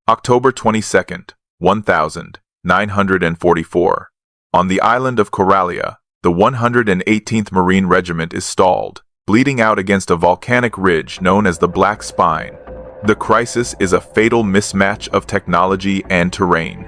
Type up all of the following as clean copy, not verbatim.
October 22nd, 1944. On the island of Coralia, the 118th Marine Regiment is stalled, bleeding out against a volcanic ridge known as the Black Spine. The crisis is a fatal mismatch of technology and terrain.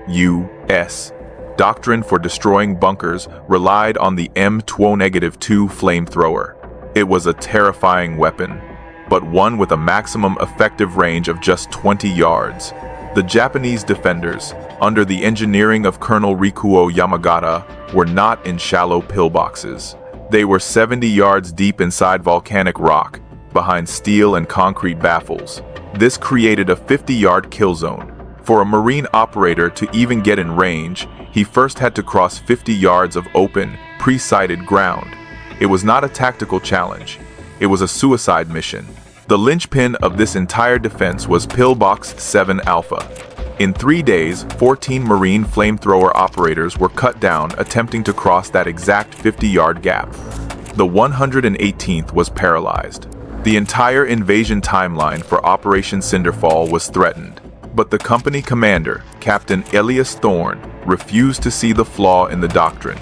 U.S. doctrine for destroying bunkers relied on the M2-2 flamethrower. It was a terrifying weapon, but one with a maximum effective range of just 20 yards. The Japanese defenders, under the engineering of Colonel Rikuo Yamagata, were not in shallow pillboxes. They were 70 yards deep inside volcanic rock, behind steel and concrete baffles. This created a 50-yard kill zone. For a Marine operator to even get in range, he first had to cross 50 yards of open, pre-sighted ground. It was not a tactical challenge. It was a suicide mission. The linchpin of this entire defense was Pillbox 7 Alpha. In 3 days, 14 Marine flamethrower operators were cut down attempting to cross that exact 50-yard gap. The 118th was paralyzed. The entire invasion timeline for Operation Cinderfall was threatened, but the company commander, Captain Elias Thorne, refused to see the flaw in the doctrine.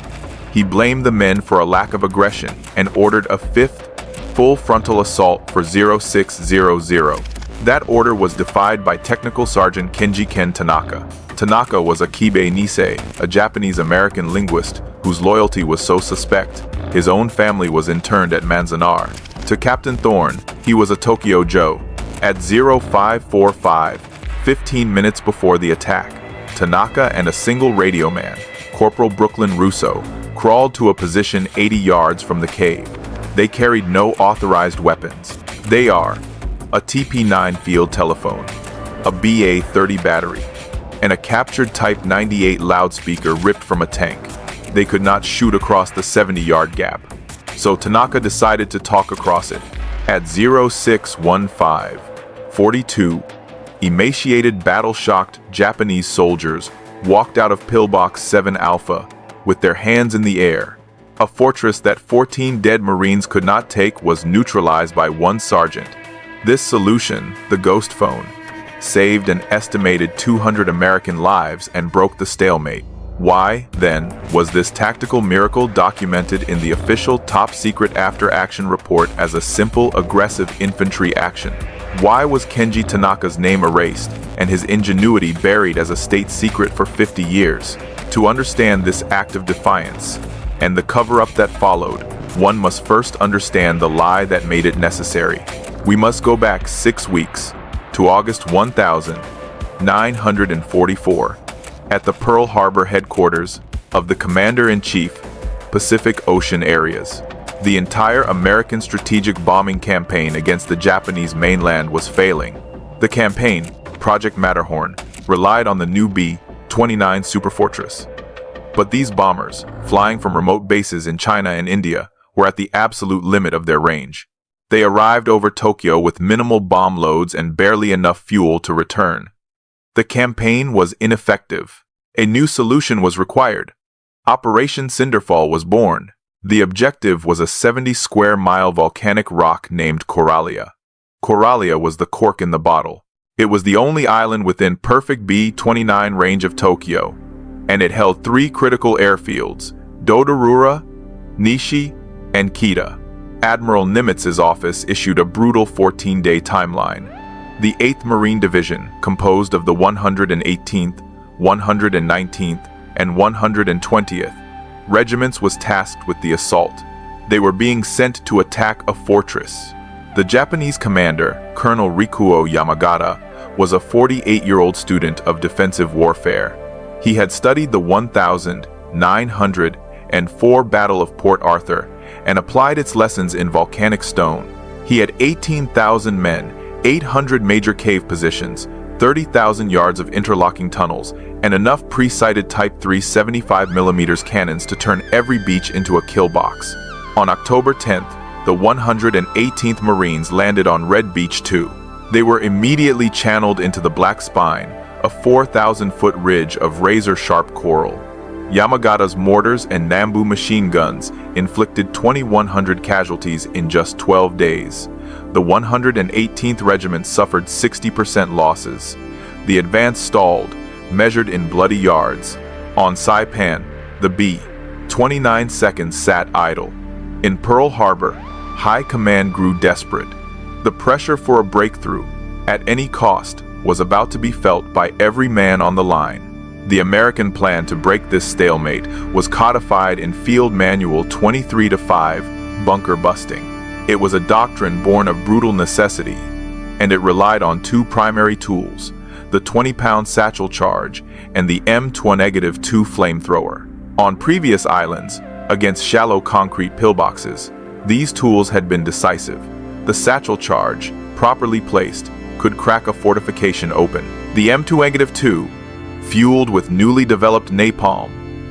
He blamed the men for a lack of aggression and ordered a fifth full frontal assault for 0600. That order was defied by Technical Sergeant Kenji Tanaka. Tanaka was a Kibe Nisei, a Japanese-American linguist whose loyalty was so suspect, his own family was interned at Manzanar. To Captain Thorne, he was a Tokyo Joe. At 0545, 15 minutes before the attack, Tanaka and a single radio man, Corporal Brooklyn Russo, crawled to a position 80 yards from the cave. They carried no authorized weapons. They are a TP-9 field telephone, a BA-30 battery, and a captured Type 98 loudspeaker ripped from a tank. They could not shoot across the 70-yard gap, so Tanaka decided to talk across it. At 0615, 42, emaciated, battle-shocked Japanese soldiers walked out of Pillbox 7 Alpha with their hands in the air. A fortress that 14 dead Marines could not take was neutralized by one sergeant. This solution, the ghost phone, saved an estimated 200 American lives and broke the stalemate. Why, then, was this tactical miracle documented in the official top-secret after-action report as a simple, aggressive infantry action? Why was Kenji Tanaka's name erased and his ingenuity buried as a state secret for 50 years? To understand this act of defiance, and the cover-up that followed, one must first understand the lie that made it necessary. We must go back 6 weeks, to August 1944, at the Pearl Harbor headquarters of the Commander-in-Chief, Pacific Ocean Areas. The entire American strategic bombing campaign against the Japanese mainland was failing. The campaign, Project Matterhorn, relied on the new B-29 superfortress. But these bombers, flying from remote bases in China and India, were at the absolute limit of their range. They arrived over Tokyo with minimal bomb loads and barely enough fuel to return. The campaign was ineffective. A new solution was required. Operation Cinderfall was born. The objective was a 70-square-mile volcanic rock named Coralia. Coralia was the cork in the bottle. It was the only island within perfect B-29 range of Tokyo, and it held 3 critical airfields, Dodorura, Nishi, and Kita. Admiral Nimitz's office issued a brutal 14-day timeline. The 8th Marine Division, composed of the 118th, 119th, and 120th regiments, was tasked with the assault. They were being sent to attack a fortress. The Japanese commander, Colonel Rikuo Yamagata, was a 48-year-old student of defensive warfare. He had studied the 1904 Battle of Port Arthur and applied its lessons in volcanic stone. He had 18,000 men, 800 major cave positions, 30,000 yards of interlocking tunnels, and enough pre-sighted Type 3 75mm cannons to turn every beach into a kill box. On October 10th, the 118th Marines landed on Red Beach 2. They were immediately channeled into the Black Spine, a 4,000-foot ridge of razor-sharp coral. Yamagata's mortars and Nambu machine guns inflicted 2,100 casualties in just 12 days. The 118th Regiment suffered 60% losses. The advance stalled, measured in bloody yards. On Saipan, the B-29 seconds sat idle. In Pearl Harbor, High Command grew desperate. The pressure for a breakthrough, at any cost, was about to be felt by every man on the line. The American plan to break this stalemate was codified in Field Manual 23-5, bunker busting. It was a doctrine born of brutal necessity, and it relied on two primary tools, the 20-pound satchel charge and the M2-2 flamethrower. On previous islands, against shallow concrete pillboxes, these tools had been decisive. The satchel charge, properly placed, could crack a fortification open. The M2-2, fueled with newly developed napalm,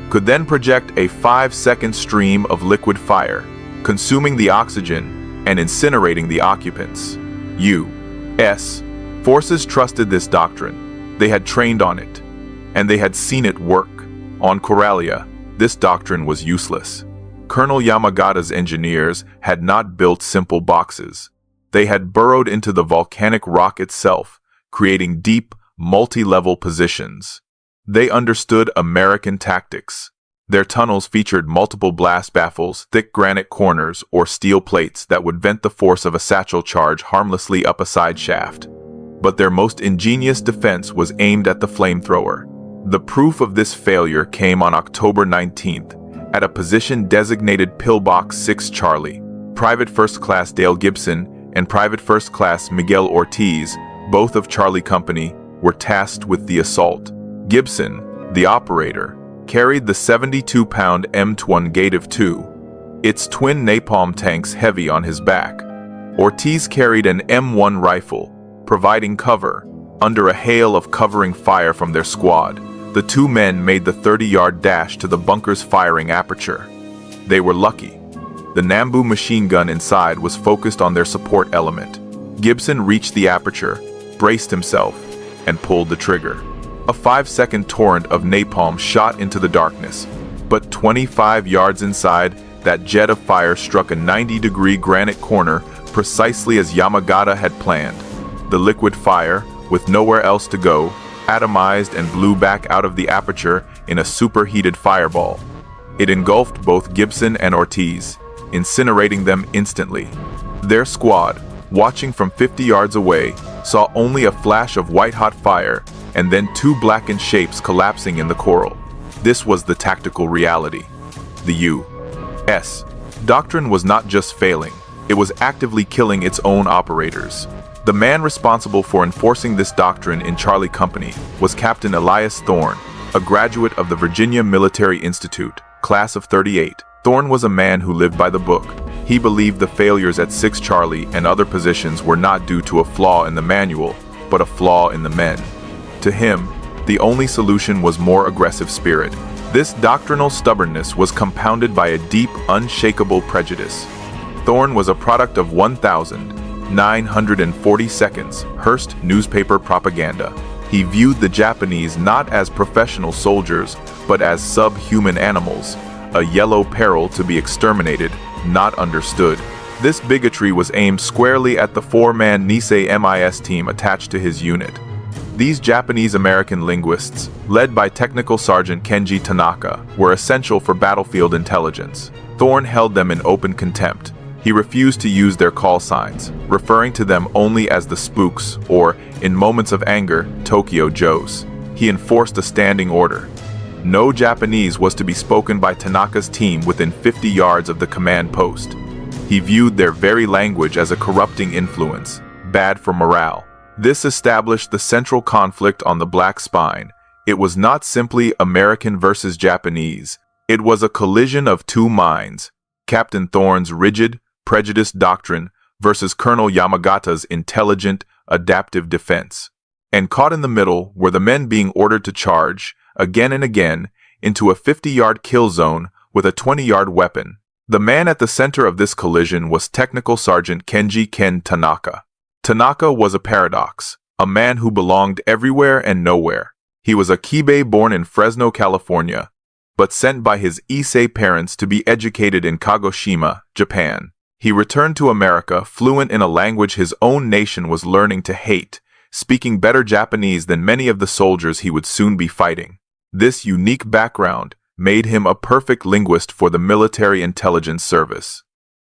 could then project a 5-second stream of liquid fire, consuming the oxygen and incinerating the occupants. U.S. forces trusted this doctrine. They had trained on it, and they had seen it work. On Coralia, this doctrine was useless. Colonel Yamagata's engineers had not built simple boxes. They had burrowed into the volcanic rock itself, creating deep, multi-level positions. They understood American tactics. Their tunnels featured multiple blast baffles, thick granite corners, or steel plates that would vent the force of a satchel charge harmlessly up a side shaft. But their most ingenious defense was aimed at the flamethrower. The proof of this failure came on October 19th, at a position designated Pillbox 6 Charlie. Private First Class Dale Gibson and Private First Class Miguel Ortiz, both of Charlie Company, were tasked with the assault. Gibson, the operator, carried the 72-pound M2-2, its twin napalm tanks heavy on his back. Ortiz carried an M1 rifle, providing cover, under a hail of covering fire from their squad. The two men made the 30-yard dash to the bunker's firing aperture. They were lucky. The Nambu machine gun inside was focused on their support element. Gibson reached the aperture, braced himself, and pulled the trigger. A 5-second torrent of napalm shot into the darkness, but 25 yards inside, that jet of fire struck a 90-degree granite corner precisely as Yamagata had planned. The liquid fire, with nowhere else to go, atomized and blew back out of the aperture in a superheated fireball. It engulfed both Gibson and Ortiz, incinerating them instantly. Their squad, watching from 50 yards away, saw only a flash of white-hot fire and then two blackened shapes collapsing in the coral. This was the tactical reality. The U.S. doctrine was not just failing, it was actively killing its own operators. The man responsible for enforcing this doctrine in Charlie Company was Captain Elias Thorne, a graduate of the Virginia Military Institute, class of '38. Thorne was a man who lived by the book. He believed the failures at 6 Charlie and other positions were not due to a flaw in the manual, but a flaw in the men. To him, the only solution was more aggressive spirit. This doctrinal stubbornness was compounded by a deep, unshakable prejudice. Thorne was a product of 1,940 seconds Hearst newspaper propaganda. He viewed the Japanese not as professional soldiers, but as subhuman animals, a yellow peril to be exterminated, not understood. This bigotry was aimed squarely at the 4-man Nisei MIS team attached to his unit. These Japanese-American linguists, led by Technical Sergeant Kenji Tanaka, were essential for battlefield intelligence. Thorne held them in open contempt. He refused to use their call signs, referring to them only as the spooks or, in moments of anger, Tokyo Joes. He enforced a standing order. No Japanese was to be spoken by Tanaka's team within 50 yards of the command post. He viewed their very language as a corrupting influence, bad for morale. This established the central conflict on the Black Spine. It was not simply American versus Japanese. It was a collision of two minds, Captain Thorne's rigid, prejudiced doctrine versus Colonel Yamagata's intelligent, adaptive defense. And caught in the middle were the men being ordered to charge, again and again, into a 50-yard kill zone with a 20-yard weapon. The man at the center of this collision was Technical Sergeant Kenji Tanaka. Tanaka was a paradox, a man who belonged everywhere and nowhere. He was a Kibe born in Fresno, California, but sent by his Issei parents to be educated in Kagoshima, Japan. He returned to America fluent in a language his own nation was learning to hate, speaking better Japanese than many of the soldiers he would soon be fighting. This unique background made him a perfect linguist for the military intelligence service.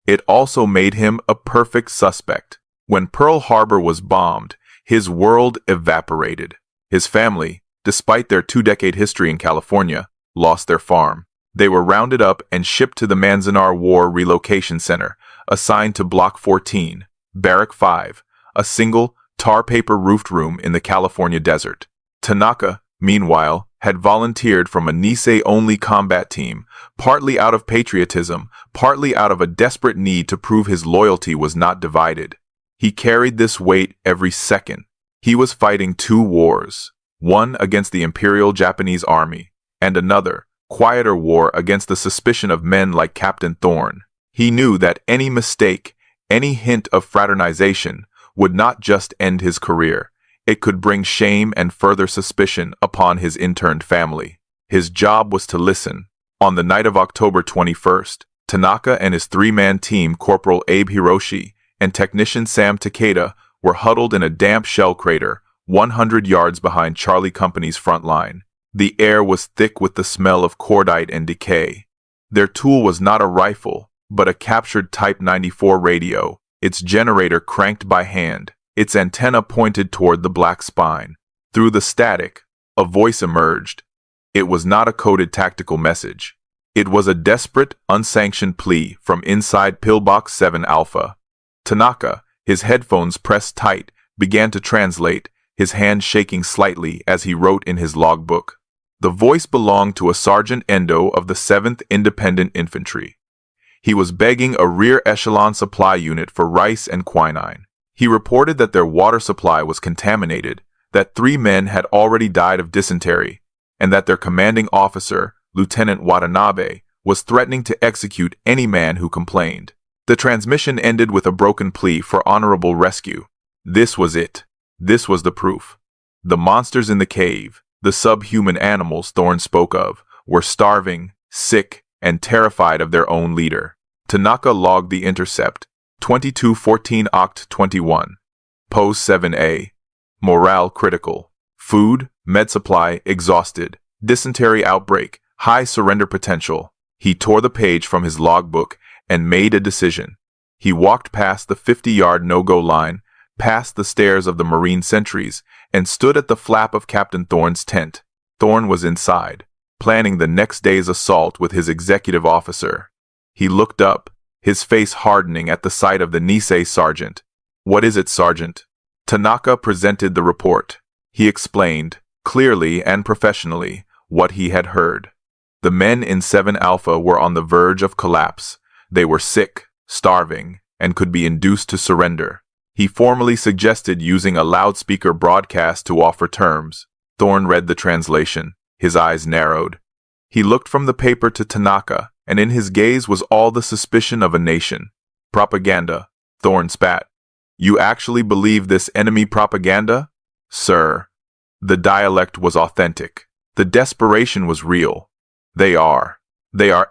It also made him a perfect suspect. When Pearl Harbor was bombed, his world evaporated. His family, despite their 2-decade history in California, lost their farm. They were rounded up and shipped to the Manzanar War Relocation Center, assigned to Block 14, Barrack 5, a single, tar-paper-roofed room in the California desert. Tanaka, meanwhile, had volunteered from a Nisei-only combat team, partly out of patriotism, partly out of a desperate need to prove his loyalty was not divided. He carried this weight every second. He was fighting 2 wars, one against the Imperial Japanese Army, and another, quieter war against the suspicion of men like Captain Thorne. He knew that any mistake, any hint of fraternization, would not just end his career. It could bring shame and further suspicion upon his interned family. His job was to listen. On the night of October 21st, Tanaka and his 3-man team, Corporal Abe Hiroshi and Technician Sam Takeda, were huddled in a damp shell crater 100 yards behind Charlie Company's front line. The air was thick with the smell of cordite and decay. Their tool was not a rifle, but a captured Type 94 radio, its generator cranked by hand, its antenna pointed toward the black spine. Through the static, a voice emerged. It was not a coded tactical message. It was a desperate, unsanctioned plea from inside Pillbox 7 Alpha. Tanaka, his headphones pressed tight, began to translate, his hand shaking slightly as he wrote in his logbook. The voice belonged to a Sergeant Endo of the 7th Independent Infantry. He was begging a rear echelon supply unit for rice and quinine. He reported that their water supply was contaminated, that 3 men had already died of dysentery, and that their commanding officer, Lieutenant Watanabe, was threatening to execute any man who complained. The transmission ended with a broken plea for honorable rescue. This was it. This was the proof. The monsters in the cave, the subhuman animals Thorne spoke of, were starving, sick, and terrified of their own leader. Tanaka logged the intercept, 2214 Oct 21. Pose 7A. Morale critical. Food, med supply, exhausted. Dysentery outbreak, high surrender potential. He tore the page from his logbook and made a decision. He walked past the 50-yard no-go line, past the stairs of the Marine sentries, and stood at the flap of Captain Thorne's tent. Thorne was inside, planning the next day's assault with his executive officer. He looked up, his face hardening at the sight of the Nisei sergeant. "What is it, Sergeant?" Tanaka presented the report. He explained, clearly and professionally, what he had heard. The men in 7 Alpha were on the verge of collapse. They were sick, starving, and could be induced to surrender. He formally suggested using a loudspeaker broadcast to offer terms. Thorne read the translation. His eyes narrowed. He looked from the paper to Tanaka, and in his gaze was all the suspicion of a nation. "Propaganda," Thorne spat. "You actually believe this enemy propaganda?" "Sir." The dialect was authentic. The desperation was real. They are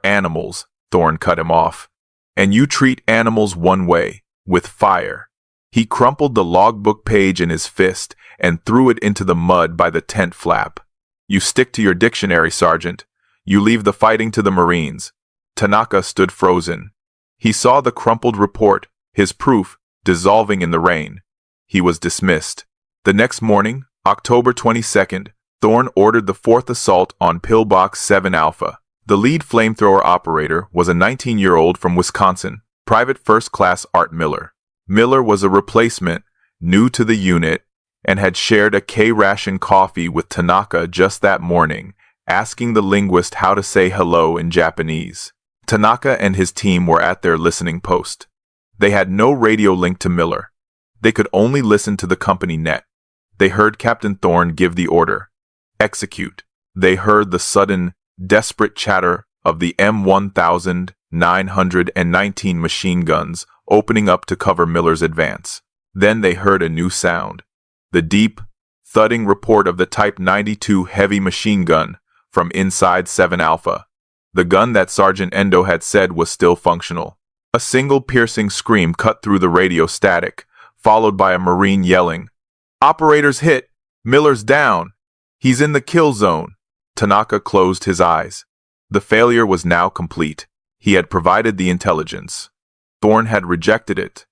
animals," Thorne cut him off. "And you treat animals one way, with fire." He crumpled the logbook page in his fist and threw it into the mud by the tent flap. "You stick to your dictionary, Sergeant. You leave the fighting to the Marines." Tanaka stood frozen. He saw the crumpled report, his proof, dissolving in the rain. He was dismissed. The next morning, October 22nd, Thorne ordered the 4th assault on Pillbox 7 Alpha. The lead flamethrower operator was a 19-year-old from Wisconsin, Private First Class Art Miller. Miller was a replacement, new to the unit, and had shared a K-ration coffee with Tanaka just that morning, asking the linguist how to say hello in Japanese. Tanaka and his team were at their listening post. They had no radio link to Miller. They could only listen to the company net. They heard Captain Thorne give the order. Execute. They heard the sudden, desperate chatter of the M1919 machine guns opening up to cover Miller's advance. Then they heard a new sound. The deep, thudding report of the Type 92 heavy machine gun from inside 7 Alpha. The gun that Sergeant Endo had said was still functional. A single piercing scream cut through the radio static, followed by a Marine yelling, Operators hit. Miller's down. He's in the kill zone. Tanaka closed his eyes. The failure was now complete. He had provided the intelligence. Thorne had rejected it.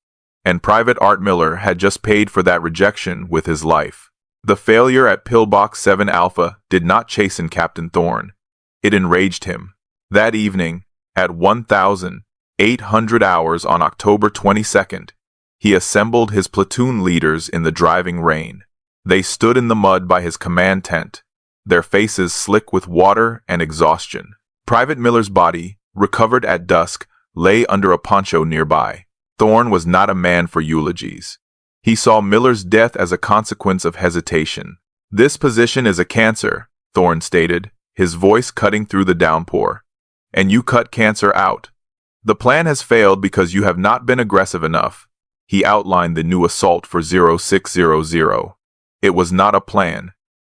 And Private Art Miller had just paid for that rejection with his life. The failure at Pillbox 7 Alpha did not chasten Captain Thorne. It enraged him. That evening, at 1,800 hours on October 22nd, he assembled his platoon leaders in the driving rain. They stood in the mud by his command tent, their faces slick with water and exhaustion. Private Miller's body, recovered at dusk, lay under a poncho nearby. Thorne was not a man for eulogies. He saw Miller's death as a consequence of hesitation. "This position is a cancer," Thorne stated, his voice cutting through the downpour. "And you cut cancer out. The plan has failed because you have not been aggressive enough." He outlined the new assault for 0600. It was not a plan.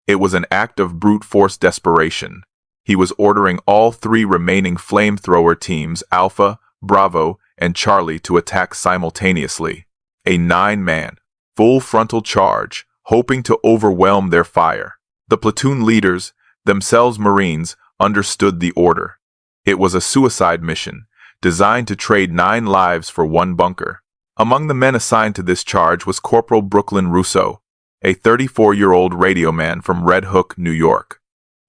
It was an act of brute force desperation. He was ordering all 3 remaining flamethrower teams, Alpha, Bravo, and Charlie, to attack simultaneously. A 9-man, full frontal charge, hoping to overwhelm their fire. The platoon leaders, themselves Marines, understood the order. It was a suicide mission, designed to trade 9 lives for 1 bunker. Among the men assigned to this charge was Corporal Brooklyn Russo, a 34-year-old radio man from Red Hook, New York.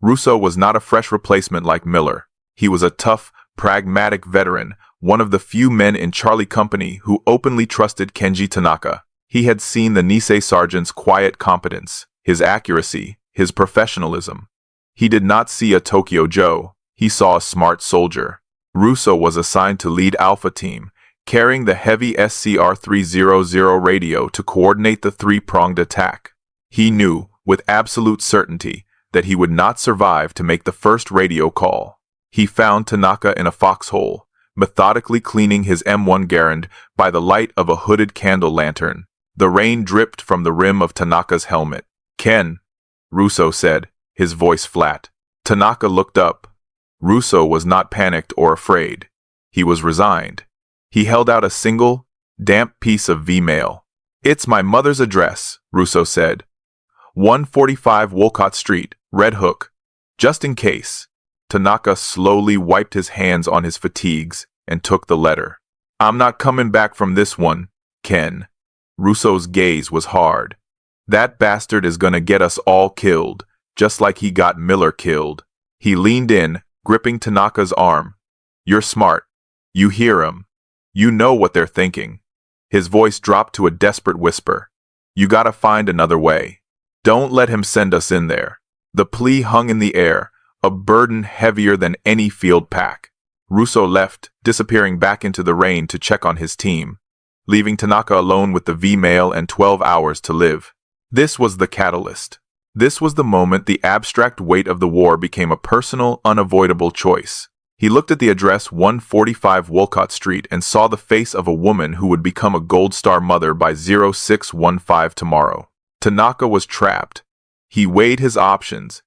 Russo was not a fresh replacement like Miller. He was a tough, pragmatic veteran, one of the few men in Charlie Company who openly trusted Kenji Tanaka. He had seen the Nisei sergeant's quiet competence, his accuracy, his professionalism. He did not see a Tokyo Joe. He saw a smart soldier. Russo was assigned to lead Alpha Team, carrying the heavy SCR-300 radio to coordinate the 3-pronged attack. He knew, with absolute certainty, that he would not survive to make the first radio call. He found Tanaka in a foxhole, methodically cleaning his M1 Garand by the light of a hooded candle lantern. The rain dripped from the rim of Tanaka's helmet. "Ken," Russo said, his voice flat. Tanaka looked up. Russo was not panicked or afraid. He was resigned. He held out a single, damp piece of V-mail. "It's my mother's address," Russo said. 145 Wolcott Street, Red Hook. Just in case. Tanaka slowly wiped his hands on his fatigues and took the letter. "I'm not coming back from this one, Ken." Russo's gaze was hard. "That bastard is gonna get us all killed, just like he got Miller killed." He leaned in, gripping Tanaka's arm. "You're smart. You hear 'em. You know what they're thinking." His voice dropped to a desperate whisper. "You gotta find another way. Don't let him send us in there." The plea hung in the air, a burden heavier than any field pack. Russo left, disappearing back into the rain to check on his team, leaving Tanaka alone with the V-mail and 12 hours to live. This was the catalyst. This was the moment the abstract weight of the war became a personal, unavoidable choice. He looked at the address 145 Wolcott Street and saw the face of a woman who would become a Gold Star mother by 0615 tomorrow. Tanaka was trapped. He weighed his options,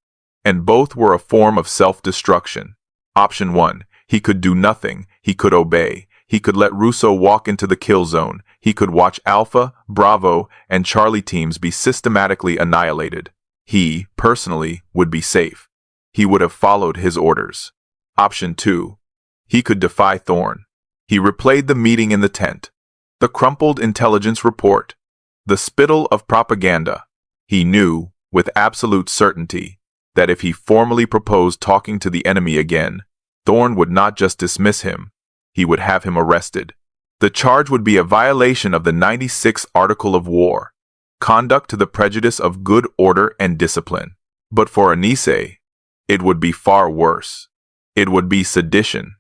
and both were a form of self-destruction. Option 1, he could do nothing, he could obey. He could let Russo walk into the kill zone. He could watch Alpha, Bravo, and Charlie teams be systematically annihilated. He, personally, would be safe. He would have followed his orders. Option 2. He could defy Thorne. He replayed the meeting in the tent. The crumpled intelligence report. The spittle of propaganda. He knew, with absolute certainty, that if he formally proposed talking to the enemy again, Thorne would not just dismiss him, he would have him arrested. The charge would be a violation of the 96th Article of War, conduct to the prejudice of good order and discipline. But for Nisei, it would be far worse. It would be sedition.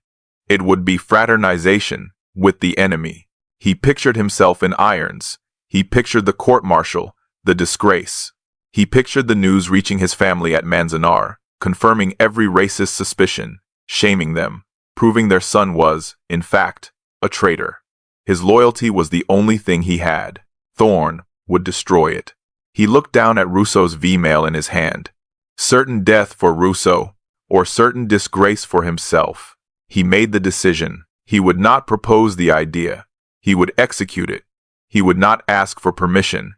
It would be fraternization with the enemy. He pictured himself in irons. He pictured the court-martial, the disgrace. He pictured the news reaching his family at Manzanar, confirming every racist suspicion, shaming them, proving their son was, in fact, a traitor. His loyalty was the only thing he had. Thorne would destroy it. He looked down at Russo's V-mail in his hand. Certain death for Russo, or certain disgrace for himself. He made the decision. He would not propose the idea. He would execute it. He would not ask for permission.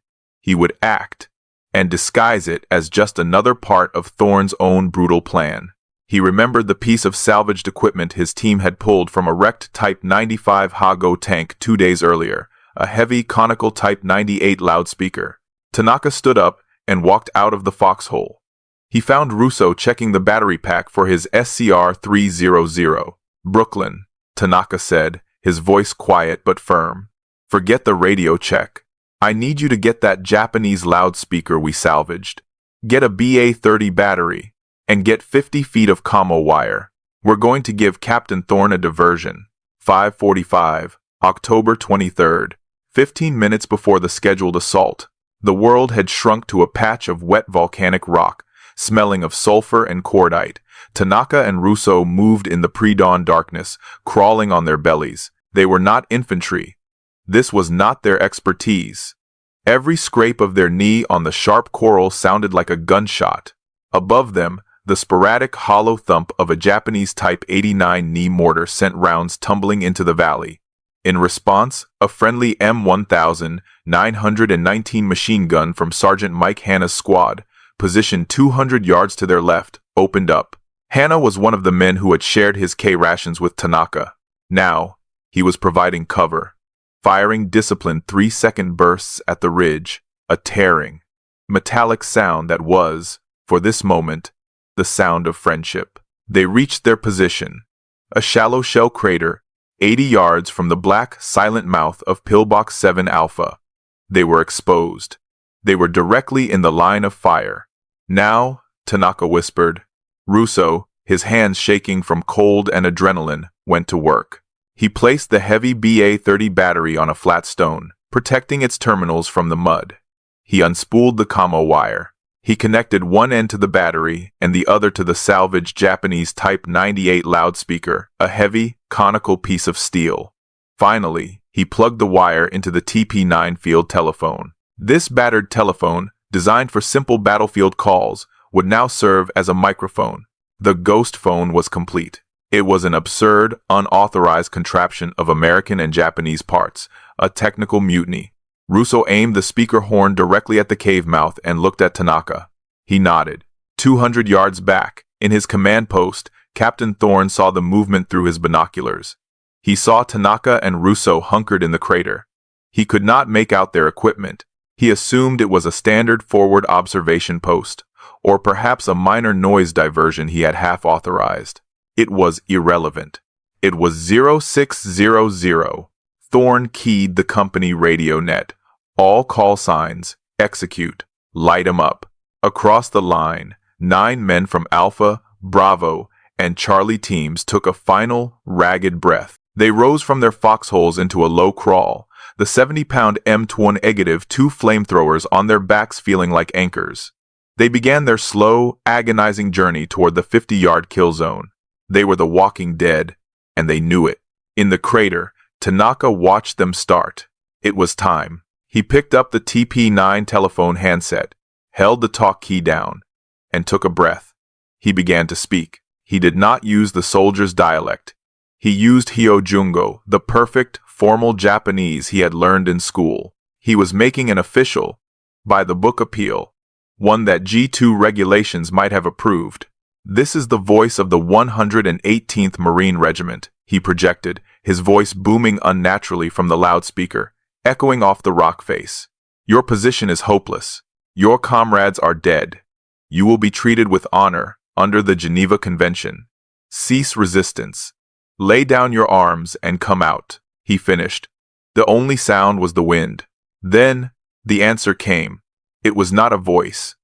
he would act, and disguise it as just another part of Thorne's own brutal plan. He remembered the piece of salvaged equipment his team had pulled from a wrecked Type 95 Hago tank 2 days earlier, a heavy conical Type 98 loudspeaker. Tanaka stood up and walked out of the foxhole. He found Russo checking the battery pack for his SCR-300. "Brooklyn," Tanaka said, his voice quiet but firm. "Forget the radio check. I need you to get that Japanese loudspeaker we salvaged. Get a BA-30 battery, and get 50 feet of commo wire. We're going to give Captain Thorne a diversion." 5:45, October 23rd, 15 minutes before the scheduled assault. The world had shrunk to a patch of wet volcanic rock, smelling of sulfur and cordite. Tanaka and Russo moved in the pre-dawn darkness, crawling on their bellies. They were not infantry. This was not their expertise. Every scrape of their knee on the sharp coral sounded like a gunshot. Above them, the sporadic hollow thump of a Japanese Type 89 knee mortar sent rounds tumbling into the valley. In response, a friendly M1919 machine gun from Sergeant Mike Hanna's squad, positioned 200 yards to their left, opened up. Hanna was one of the men who had shared his K rations with Tanaka. Now, he was providing cover, firing disciplined 3-second bursts at the ridge, a tearing, metallic sound that was, for this moment, the sound of friendship. They reached their position, a shallow shell crater, 80 yards from the black, silent mouth of Pillbox 7 Alpha. They were exposed. They were directly in the line of fire. "Now," Tanaka whispered. Russo, his hands shaking from cold and adrenaline, went to work. He placed the heavy BA-30 battery on a flat stone, protecting its terminals from the mud. He unspooled the commo wire. He connected one end to the battery and the other to the salvaged Japanese Type 98 loudspeaker, a heavy, conical piece of steel. Finally, he plugged the wire into the TP-9 field telephone. This battered telephone, designed for simple battlefield calls, would now serve as a microphone. The ghost phone was complete. It was an absurd, unauthorized contraption of American and Japanese parts, a technical mutiny. Russo aimed the speaker horn directly at the cave mouth and looked at Tanaka. He nodded. 200 yards back, in his command post, Captain Thorne saw the movement through his binoculars. He saw Tanaka and Russo hunkered in the crater. He could not make out their equipment. He assumed it was a standard forward observation post, or perhaps a minor noise diversion he had half-authorized. It was irrelevant. It was 0600. Thorne keyed the company radio net. All call signs, execute, light 'em up. Across the line, 9 men from Alpha, Bravo, and Charlie teams took a final, ragged breath. They rose from their foxholes into a low crawl, the 70-pound M2 flamethrowers on their backs feeling like anchors. They began their slow, agonizing journey toward the 50-yard kill zone. They were the walking dead, and they knew it. In the crater, Tanaka watched them start. It was time. He picked up the TP-9 telephone handset, held the talk key down, and took a breath. He began to speak. He did not use the soldier's dialect. He used Hyojungo, the perfect, formal Japanese he had learned in school. He was making an official, by-the-book appeal, one that G2 regulations might have approved. "This is the voice of the 118th Marine Regiment," he projected, his voice booming unnaturally from the loudspeaker, echoing off the rock face. "Your position is hopeless. Your comrades are dead. You will be treated with honor under the Geneva Convention. Cease resistance. Lay down your arms and come out," he finished. The only sound was the wind. Then, the answer came. It was not a voice.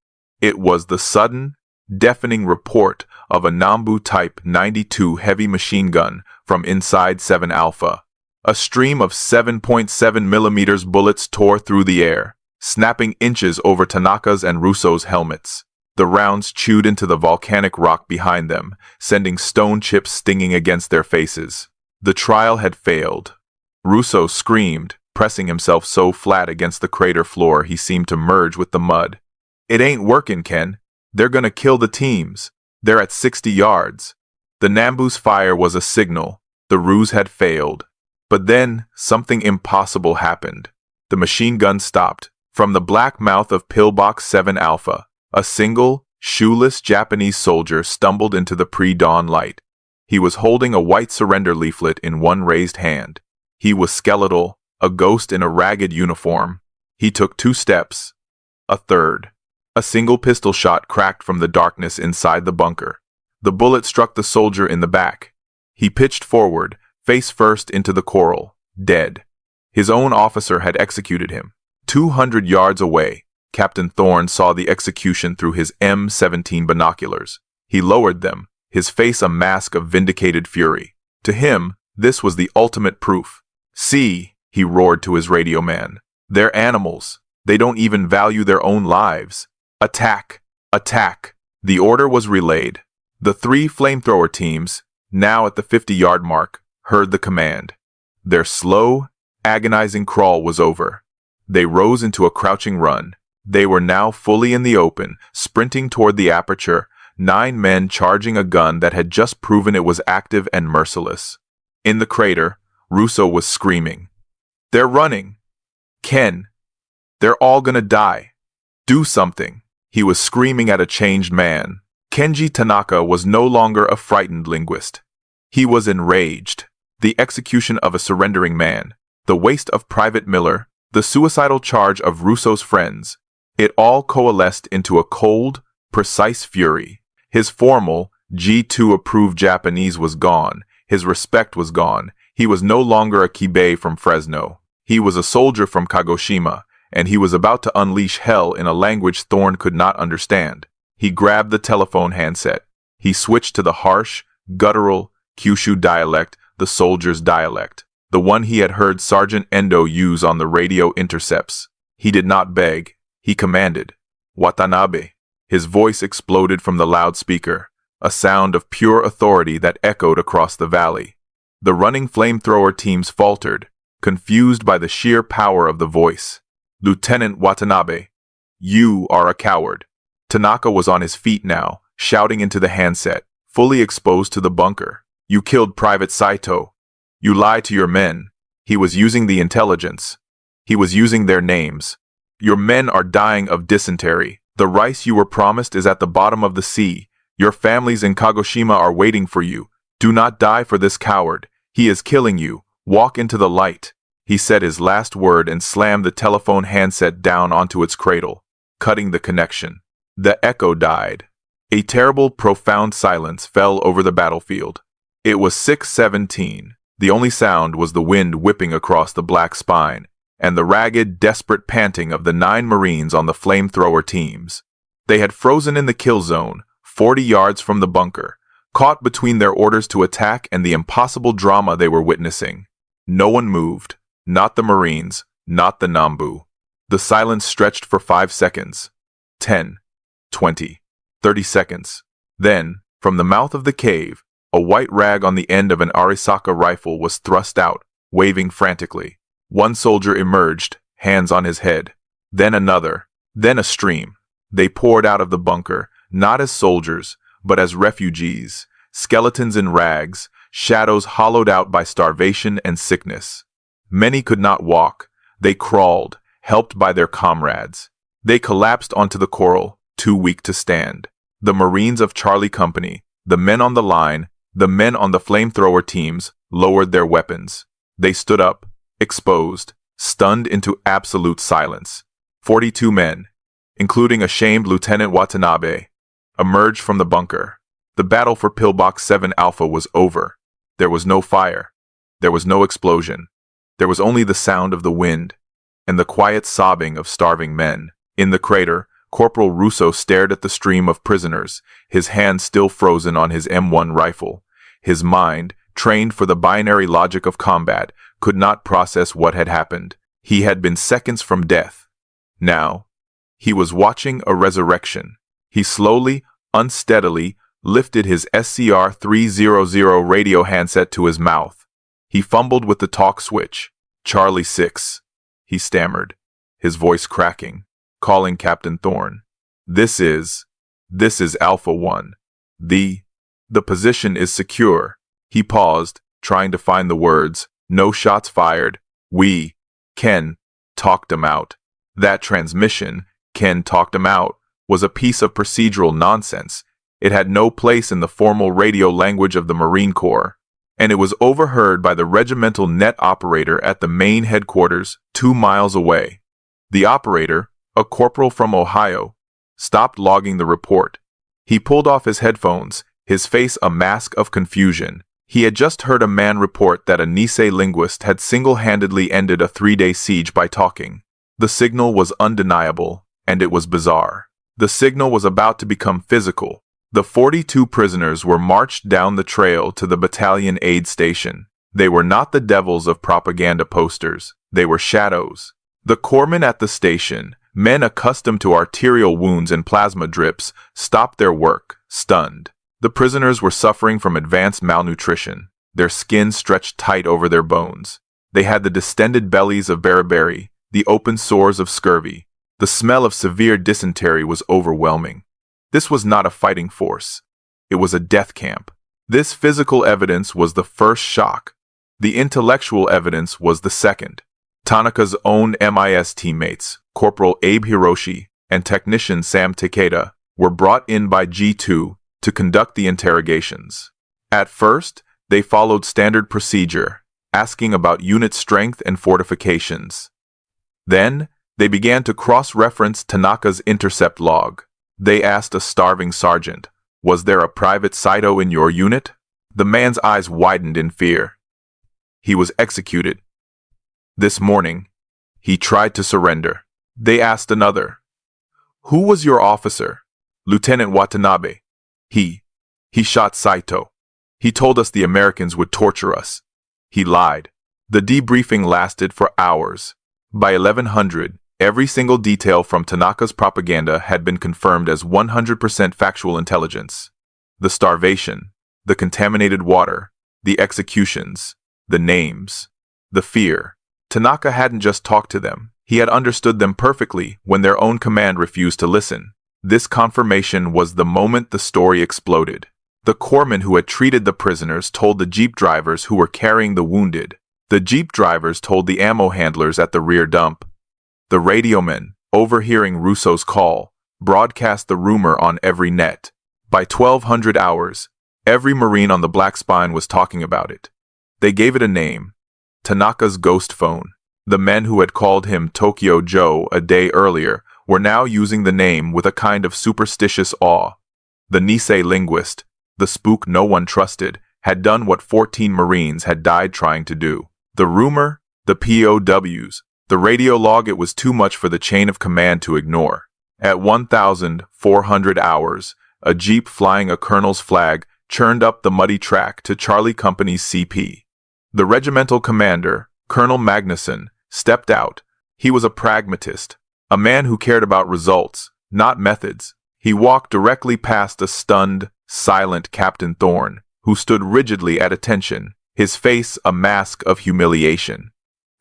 It was the sudden, deafening report of a Nambu Type 92 heavy machine gun from inside 7 Alpha. A stream of 7.7 millimeters bullets tore through the air, snapping inches over Tanaka's and Russo's helmets. The rounds chewed into the volcanic rock behind them, sending stone chips stinging against their faces. The trial had failed. Russo screamed, pressing himself so flat against the crater floor he seemed to merge with the mud. "It ain't working, Ken. They're gonna kill the teams. They're at 60 yards. The Nambu's fire was a signal. The ruse had failed. But then, something impossible happened. The machine gun stopped, From the black mouth of Pillbox 7 Alpha, a single, shoeless Japanese soldier stumbled into the pre-dawn light. He was holding a white surrender leaflet in one raised hand. He was skeletal, a ghost in a ragged uniform. He took 2 steps, a third. A single pistol shot cracked from the darkness inside the bunker. The bullet struck the soldier in the back. He pitched forward, face first into the coral, dead. His own officer had executed him. 200 yards away, Captain Thorne saw the execution through his M17 binoculars. He lowered them, his face a mask of vindicated fury. To him, this was the ultimate proof. "See," he roared to his radio man. "They're animals. They don't even value their own lives. Attack! Attack!" The order was relayed. The 3 flamethrower teams, now at the 50-yard mark, heard the command. Their slow, agonizing crawl was over. They rose into a crouching run. They were now fully in the open, sprinting toward the aperture, 9 men charging a gun that had just proven it was active and merciless. In the crater, Russo was screaming. "They're running! Ken! They're all gonna die! Do something!" He was screaming at a changed man. Kenji Tanaka was no longer a frightened linguist. He was enraged. The execution of a surrendering man, the waste of Private Miller, the suicidal charge of Russo's friends, it all coalesced into a cold, precise fury. His formal, G2-approved Japanese was gone. His respect was gone. He was no longer a Kibe from Fresno. He was a soldier from Kagoshima, and he was about to unleash hell in a language Thorne could not understand. He grabbed the telephone handset. He switched to the harsh, guttural, Kyushu dialect, the soldier's dialect, the one he had heard Sergeant Endo use on the radio intercepts. He did not beg. He commanded. "Watanabe." His voice exploded from the loudspeaker, a sound of pure authority that echoed across the valley. The running flamethrower teams faltered, confused by the sheer power of the voice. "Lieutenant Watanabe, you are a coward." Tanaka was on his feet now, shouting into the handset, fully exposed to the bunker. "You killed Private Saito. You lied to your men." He was using the intelligence. He was using their names. "Your men are dying of dysentery. The rice you were promised is at the bottom of the sea. Your families in Kagoshima are waiting for you. Do not die for this coward. He is killing you. Walk into the light." He said his last word and slammed the telephone handset down onto its cradle, cutting the connection. The echo died. A terrible, profound silence fell over the battlefield. It was 6:17. The only sound was the wind whipping across the black spine, and the ragged, desperate panting of the 9 Marines on the flamethrower teams. They had frozen in the kill zone, 40 yards from the bunker, caught between their orders to attack and the impossible drama they were witnessing. No one moved. Not the Marines, not the Nambu. The silence stretched for 5 seconds. 10, 20, 30 seconds. Then, from the mouth of the cave, a white rag on the end of an Arisaka rifle was thrust out, waving frantically. One soldier emerged, hands on his head. Then another. Then a stream. They poured out of the bunker, not as soldiers, but as refugees, skeletons in rags, shadows hollowed out by starvation and sickness. Many could not walk. They crawled, helped by their comrades. They collapsed onto the coral, too weak to stand. The Marines of Charlie Company, the men on the line, the men on the flamethrower teams, lowered their weapons. They stood up, exposed, stunned into absolute silence. 42 men, including a shamed Lieutenant Watanabe, emerged from the bunker. The battle for Pillbox 7 Alpha was over. There was no fire. There was no explosion. There was only the sound of the wind and the quiet sobbing of starving men. In the crater, Corporal Russo stared at the stream of prisoners, his hand still frozen on his M1 rifle. His mind, trained for the binary logic of combat, could not process what had happened. He had been seconds from death. Now, he was watching a resurrection. He slowly, unsteadily, lifted his SCR-300 radio handset to his mouth. He fumbled with the talk switch. "Charlie 6, he stammered, his voice cracking, calling Captain Thorne. This is Alpha 1. The position is secure." He paused, trying to find the words. "No shots fired. We, Ken, talked them out. That transmission, Ken talked him out, was a piece of procedural nonsense. It had no place in the formal radio language of the Marine Corps, and it was overheard by the regimental net operator at the main headquarters 2 miles away. The operator, a corporal from Ohio, stopped logging the report. He pulled off his headphones, his face a mask of confusion. He had just heard a man report that a Nisei linguist had single-handedly ended a 3-day siege by talking. The signal was undeniable, and it was bizarre. The signal was about to become physical. The 42 prisoners were marched down the trail to the battalion aid station. They were not the devils of propaganda posters. They were shadows. The corpsmen at the station, men accustomed to arterial wounds and plasma drips, stopped their work, stunned. The prisoners were suffering from advanced malnutrition. Their skin stretched tight over their bones. They had the distended bellies of beriberi, the open sores of scurvy. The smell of severe dysentery was overwhelming. This was not a fighting force. It was a death camp. This physical evidence was the first shock. The intellectual evidence was the second. Tanaka's own MIS teammates, Corporal Abe Hiroshi and Technician Sam Takeda, were brought in by G2 to conduct the interrogations. At first, they followed standard procedure, asking about unit strength and fortifications. Then, they began to cross-reference Tanaka's intercept log. They asked a starving sergeant, "Was there a private Saito in your unit?" The man's eyes widened in fear. He was executed. This morning, he tried to surrender. They asked another, "Who was your officer?" "Lieutenant Watanabe. He shot Saito. He told us the Americans would torture us. He lied." The debriefing lasted for hours. By 1100, every single detail from Tanaka's propaganda had been confirmed as 100% factual intelligence. The starvation, the contaminated water, the executions, the names, the fear. Tanaka hadn't just talked to them. He had understood them perfectly when their own command refused to listen. This confirmation was the moment the story exploded. The corpsmen who had treated the prisoners told the jeep drivers who were carrying the wounded. The jeep drivers told the ammo handlers at the rear dump. The radioman, overhearing Russo's call, broadcast the rumor on every net. By 1200 hours, every Marine on the Black Spine was talking about it. They gave it a name, Tanaka's ghost phone. The men who had called him Tokyo Joe a day earlier were now using the name with a kind of superstitious awe. The Nisei linguist, the spook no one trusted, had done what 14 Marines had died trying to do. The rumor, the POWs, the radio log, it was too much for the chain of command to ignore. At 1400 hours, a jeep flying a colonel's flag churned up the muddy track to Charlie Company's CP. The regimental commander, Colonel Magnuson, stepped out. He was a pragmatist, a man who cared about results, not methods. He walked directly past a stunned, silent Captain Thorne, who stood rigidly at attention, his face a mask of humiliation.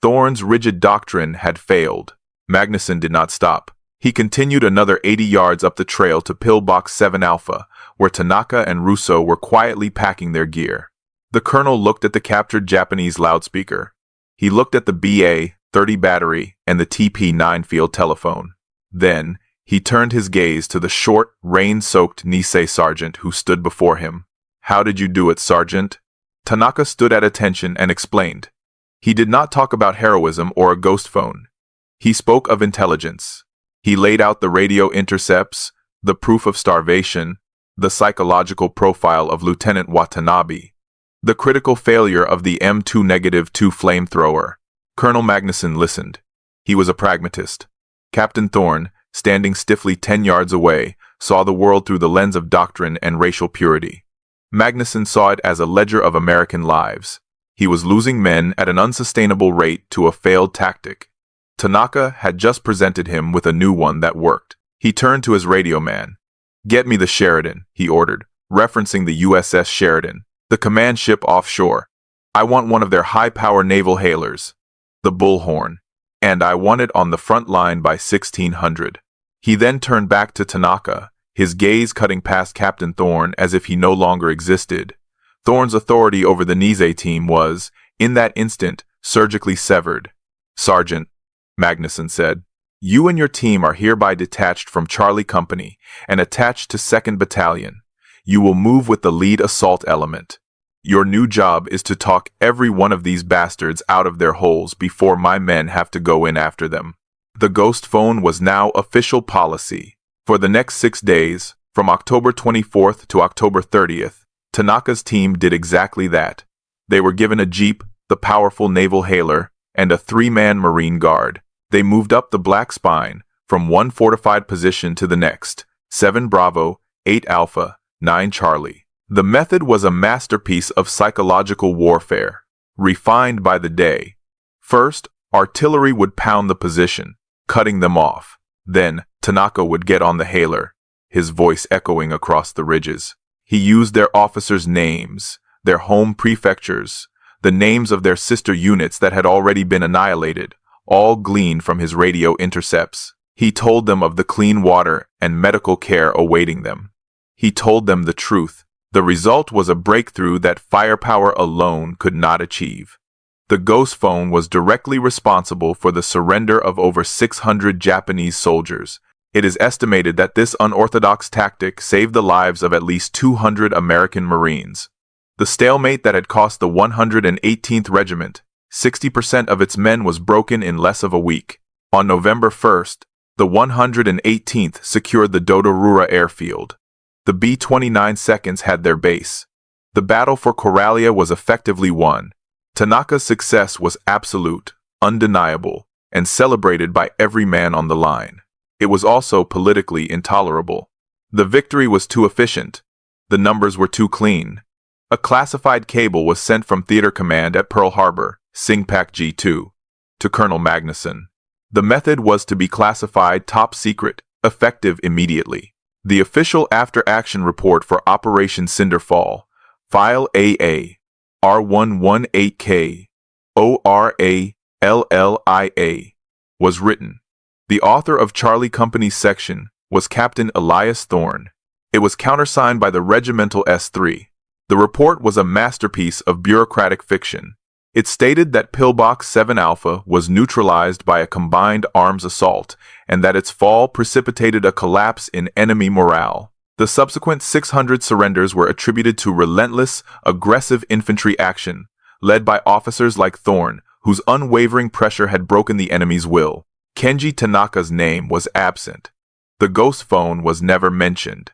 Thorne's rigid doctrine had failed. Magnuson did not stop. He continued another 80 yards up the trail to Pillbox 7 Alpha, where Tanaka and Russo were quietly packing their gear. The colonel looked at the captured Japanese loudspeaker. He looked at the BA-30 battery and the TP-9 field telephone. Then, he turned his gaze to the short, rain-soaked Nisei sergeant who stood before him. "How did you do it, Sergeant?" Tanaka stood at attention and explained. He did not talk about heroism or a ghost phone. He spoke of intelligence. He laid out the radio intercepts, the proof of starvation, the psychological profile of Lieutenant Watanabe, the critical failure of the M2-2 flamethrower. Colonel Magnuson listened. He was a pragmatist. Captain Thorne, standing stiffly 10 yards away, saw the world through the lens of doctrine and racial purity. Magnuson saw it as a ledger of American lives. He was losing men at an unsustainable rate to a failed tactic. Tanaka had just presented him with a new one that worked. He turned to his radio man. "Get me the Sheridan," he ordered, referencing the USS Sheridan, the command ship offshore. "I want one of their high-power naval hailers, the Bullhorn, and I want it on the front line by 1600. He then turned back to Tanaka, his gaze cutting past Captain Thorne as if he no longer existed. Thorne's authority over the Nisei team was, in that instant, surgically severed. "Sergeant," Magnuson said, You and your team are hereby detached from Charlie Company and attached to 2nd Battalion. You will move with the lead assault element. Your new job is to talk every one of these bastards out of their holes before my men have to go in after them. The ghost phone was now official policy. For the next 6 days, from October 24th to October 30th, Tanaka's team did exactly that. They were given a jeep, the powerful naval hailer, and a 3-man Marine Guard. They moved up the Black Spine, from one fortified position to the next, 7 Bravo, 8 Alpha, 9 Charlie. The method was a masterpiece of psychological warfare, refined by the day. First, artillery would pound the position, cutting them off. Then, Tanaka would get on the hailer, his voice echoing across the ridges. He used their officers' names, their home prefectures, the names of their sister units that had already been annihilated, all gleaned from his radio intercepts. He told them of the clean water and medical care awaiting them. He told them the truth. The result was a breakthrough that firepower alone could not achieve. The ghost phone was directly responsible for the surrender of over 600 Japanese soldiers. It is estimated that this unorthodox tactic saved the lives of at least 200 American Marines. The stalemate that had cost the 118th Regiment 60% of its men was broken in less of a week. On November 1st, the 118th secured the Dodorura airfield. The B-29 seconds had their base. The battle for Coralia was effectively won. Tanaka's success was absolute, undeniable, and celebrated by every man on the line. It was also politically intolerable. The victory was too efficient. The numbers were too clean. A classified cable was sent from Theater Command at Pearl Harbor, Singpak G2, to Colonel Magnuson. The method was to be classified top secret, effective immediately. The official after-action report for Operation Cinderfall, File AA, R118K, ORALLIA, was written. The author of Charlie Company's section was Captain Elias Thorne. It was countersigned by the regimental S3. The report was a masterpiece of bureaucratic fiction. It stated that Pillbox 7 Alpha was neutralized by a combined arms assault and that its fall precipitated a collapse in enemy morale. The subsequent 600 surrenders were attributed to relentless, aggressive infantry action, led by officers like Thorne, whose unwavering pressure had broken the enemy's will. Kenji Tanaka's name was absent. The ghost phone was never mentioned.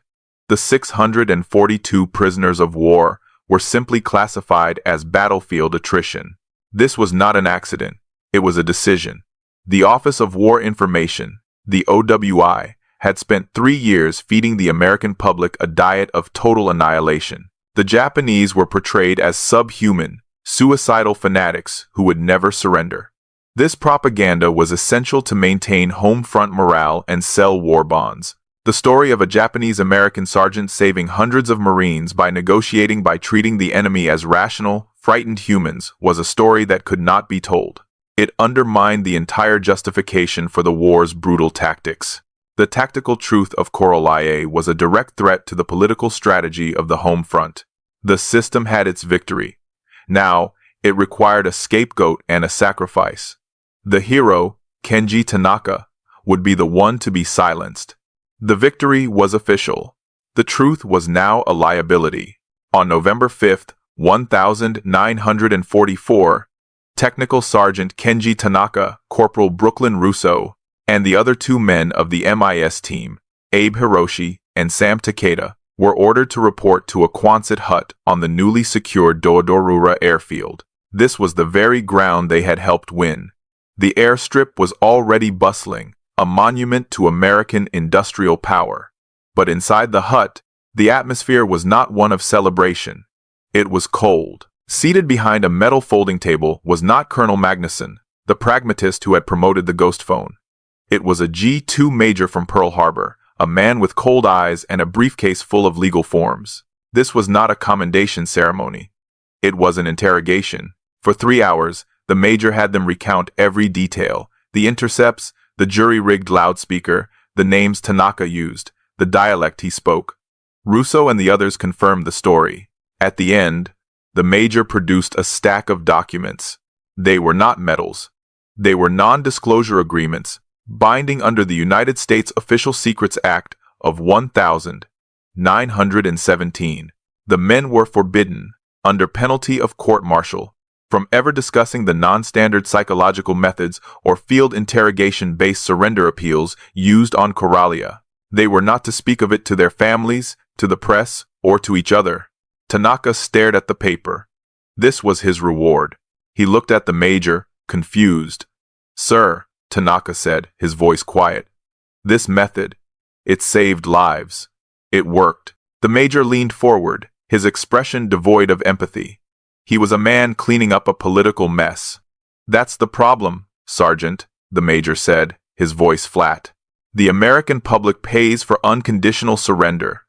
The 642 prisoners of war were simply classified as battlefield attrition. This was not an accident. It was a decision. The Office of War Information, the OWI, had spent 3 years feeding the American public a diet of total annihilation. The Japanese were portrayed as subhuman, suicidal fanatics who would never surrender. This propaganda was essential to maintain home front morale and sell war bonds. The story of a Japanese-American sergeant saving hundreds of Marines by negotiating by treating the enemy as rational, frightened humans was a story that could not be told. It undermined the entire justification for the war's brutal tactics. The tactical truth of Coralie was a direct threat to the political strategy of the home front. The system had its victory. Now, it required a scapegoat and a sacrifice. The hero, Kenji Tanaka, would be the one to be silenced. The victory was official. The truth was now a liability. On November 5th, 1944, Technical Sergeant Kenji Tanaka, Corporal Brooklyn Russo, and the other 2 men of the MIS team, Abe Hiroshi and Sam Takeda, were ordered to report to a Quonset hut on the newly secured Dodorura airfield. This was the very ground they had helped win. The airstrip was already bustling, a monument to American industrial power. But inside the hut, the atmosphere was not one of celebration. It was cold. Seated behind a metal folding table was not Colonel Magnuson, the pragmatist who had promoted the ghost phone. It was a G2 major from Pearl Harbor, a man with cold eyes and a briefcase full of legal forms. This was not a commendation ceremony. It was an interrogation. For 3 hours, the major had them recount every detail, the intercepts, the jury-rigged loudspeaker, the names Tanaka used, the dialect he spoke. Russo and the others confirmed the story. At the end, the major produced a stack of documents. They were not medals. They were non-disclosure agreements, binding under the United States Official Secrets Act of 1917. The men were forbidden, under penalty of court-martial, from ever discussing the non-standard psychological methods or field interrogation-based surrender appeals used on Coralia. They were not to speak of it to their families, to the press, or to each other. Tanaka stared at the paper. This was his reward. He looked at the major, confused. "Sir," Tanaka said, his voice quiet. "This method, it saved lives. It worked." The major leaned forward, his expression devoid of empathy. He was a man cleaning up a political mess. "That's the problem, Sergeant," the major said, his voice flat. "The American public pays for unconditional surrender.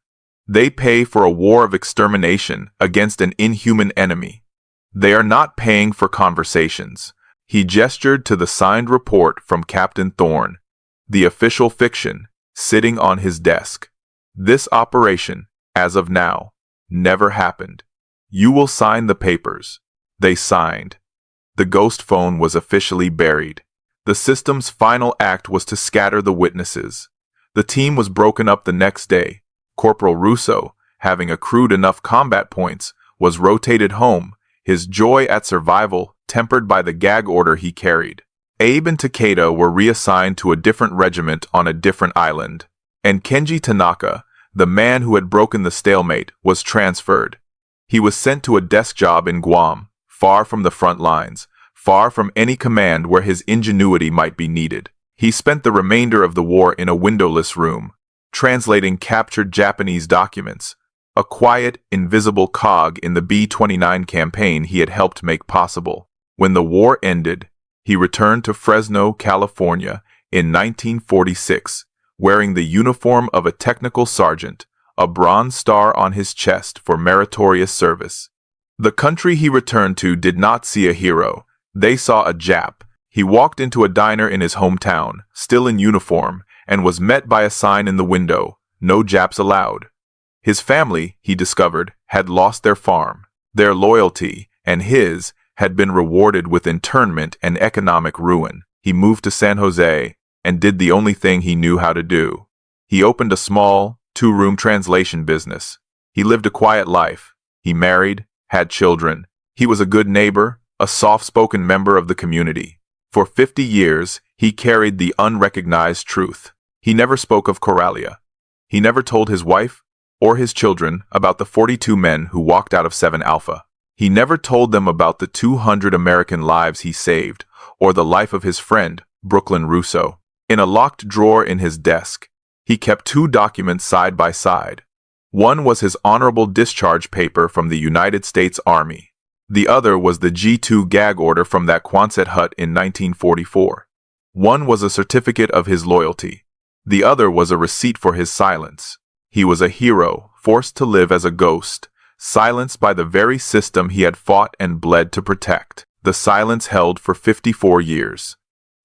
They pay for a war of extermination against an inhuman enemy. They are not paying for conversations." He gestured to the signed report from Captain Thorne, the official fiction, sitting on his desk. "This operation, as of now, never happened. You will sign the papers." They signed. The ghost phone was officially buried. The system's final act was to scatter the witnesses. The team was broken up the next day. Corporal Russo, having accrued enough combat points, was rotated home, his joy at survival tempered by the gag order he carried. Abe and Takeda were reassigned to a different regiment on a different island, and Kenji Tanaka, the man who had broken the stalemate, was transferred. He was sent to a desk job in Guam, far from the front lines, far from any command where his ingenuity might be needed. He spent the remainder of the war in a windowless room, translating captured Japanese documents, a quiet, invisible cog in the B-29 campaign he had helped make possible. When the war ended, he returned to Fresno, California, in 1946, wearing the uniform of a technical sergeant, a bronze star on his chest for meritorious service. The country he returned to did not see a hero. They saw a Jap. He walked into a diner in his hometown, still in uniform, and was met by a sign in the window, "No Japs allowed." His family, he discovered, had lost their farm. Their loyalty, and his, had been rewarded with internment and economic ruin. He moved to San Jose and did the only thing he knew how to do. He opened a small, two-room translation business. He lived a quiet life. He married, had children. He was a good neighbor, a soft-spoken member of the community. For 50 years, he carried the unrecognized truth. He never spoke of Coralia. He never told his wife or his children about the 42 men who walked out of 7 Alpha. He never told them about the 200 American lives he saved, or the life of his friend, Brooklyn Russo. In a locked drawer in his desk, he kept 2 documents side by side. One was his honorable discharge paper from the United States Army. The other was the G2 gag order from that Quonset hut in 1944. One was a certificate of his loyalty. The other was a receipt for his silence. He was a hero, forced to live as a ghost, silenced by the very system he had fought and bled to protect. The silence held for 54 years.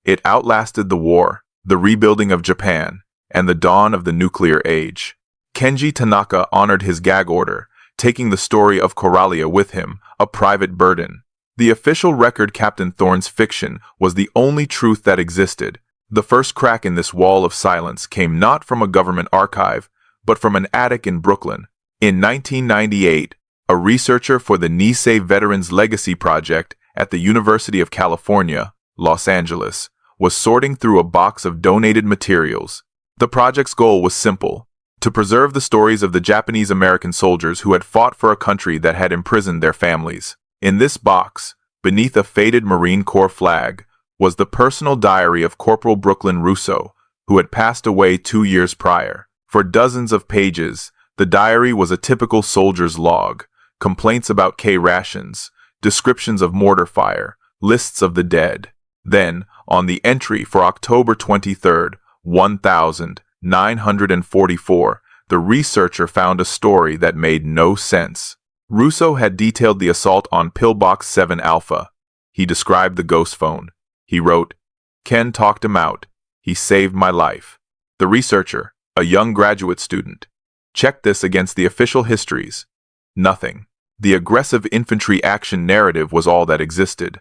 It outlasted the war, the rebuilding of Japan, and the dawn of the nuclear age. Kenji Tanaka honored his gag order, taking the story of Coralia with him, a private burden. The official record Captain Thorne's fiction was the only truth that existed. The first crack in this wall of silence came not from a government archive, but from an attic in Brooklyn. In 1998, a researcher for the Nisei Veterans Legacy Project at the University of California, Los Angeles, was sorting through a box of donated materials. The project's goal was simple: to preserve the stories of the Japanese American soldiers who had fought for a country that had imprisoned their families. In this box, beneath a faded Marine Corps flag, was the personal diary of Corporal Brooklyn Russo, who had passed away 2 years prior. For dozens of pages, the diary was a typical soldier's log: complaints about K-rations, descriptions of mortar fire, lists of the dead. Then, on the entry for October 23rd, 1944, the researcher found a story that made no sense. Russo had detailed the assault on Pillbox 7 Alpha. He described the ghost phone. He wrote, "Ken talked him out. He saved my life." The researcher, a young graduate student, checked this against the official histories. Nothing. The aggressive infantry action narrative was all that existed.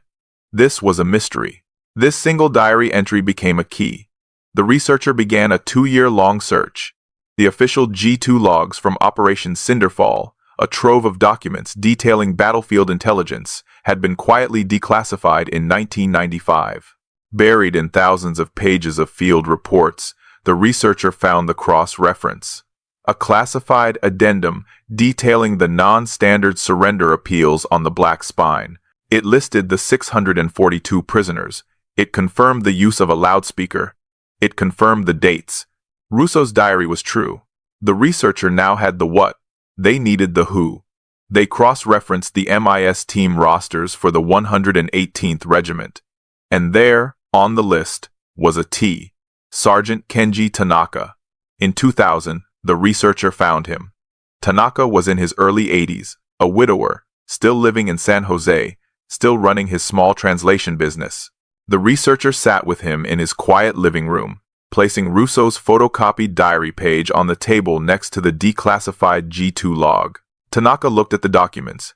This was a mystery. This single diary entry became a key. The researcher began a 2-year-long search. The official G2 logs from Operation Cinderfall, a trove of documents detailing battlefield intelligence, had been quietly declassified in 1995. Buried in thousands of pages of field reports, the researcher found the cross-reference. A classified addendum detailing the non-standard surrender appeals on the Black Spine. It listed the 642 prisoners. It confirmed the use of a loudspeaker. It confirmed the dates. Russo's diary was true. The researcher now had the what. They needed the who. They cross-referenced the MIS team rosters for the 118th Regiment. And there, on the list, was a T. Sergeant Kenji Tanaka. In 2000, the researcher found him. Tanaka was in his early 80s, a widower, still living in San Jose, still running his small translation business. The researcher sat with him in his quiet living room, placing Russo's photocopied diary page on the table next to the declassified G2 log. Tanaka looked at the documents.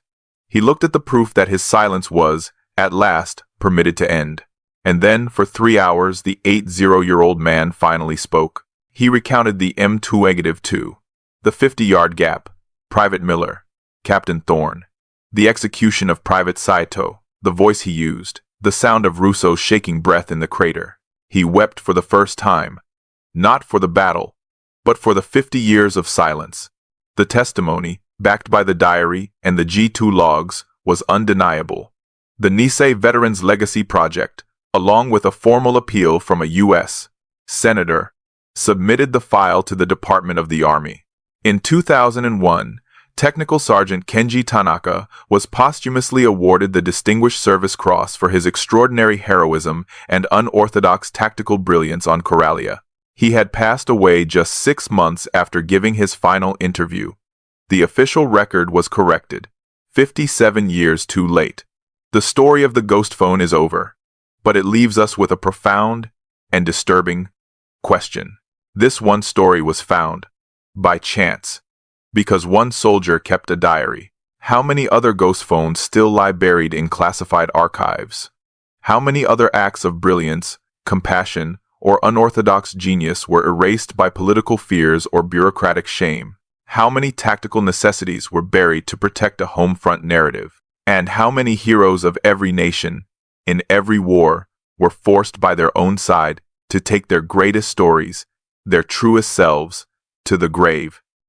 He looked at the proof that his silence was, at last, permitted to end. And then, for 3 hours, the 80-year-old man finally spoke. He recounted the M2-2, the 50-yard gap, Private Miller, Captain Thorne, the execution of Private Saito, the voice he used, the sound of Russo's shaking breath in the crater. He wept for the first time, not for the battle, but for the 50 years of silence. The testimony, backed by the diary and the G2 logs, was undeniable. The Nisei Veterans Legacy Project, along with a formal appeal from a U.S. senator, submitted the file to the Department of the Army. In 2001, Technical Sergeant Kenji Tanaka was posthumously awarded the Distinguished Service Cross for his extraordinary heroism and unorthodox tactical brilliance on Coralia. He had passed away just 6 months after giving his final interview. The official record was corrected, 57 years too late. The story of the ghost phone is over, but it leaves us with a profound and disturbing question. This one story was found by chance, because one soldier kept a diary. How many other ghost phones still lie buried in classified archives? How many other acts of brilliance, compassion, or unorthodox genius were erased by political fears or bureaucratic shame? How many tactical necessities were buried to protect a home front narrative? And how many heroes of every nation, in every war, were forced by their own side to take their greatest stories, their truest selves, to the grave?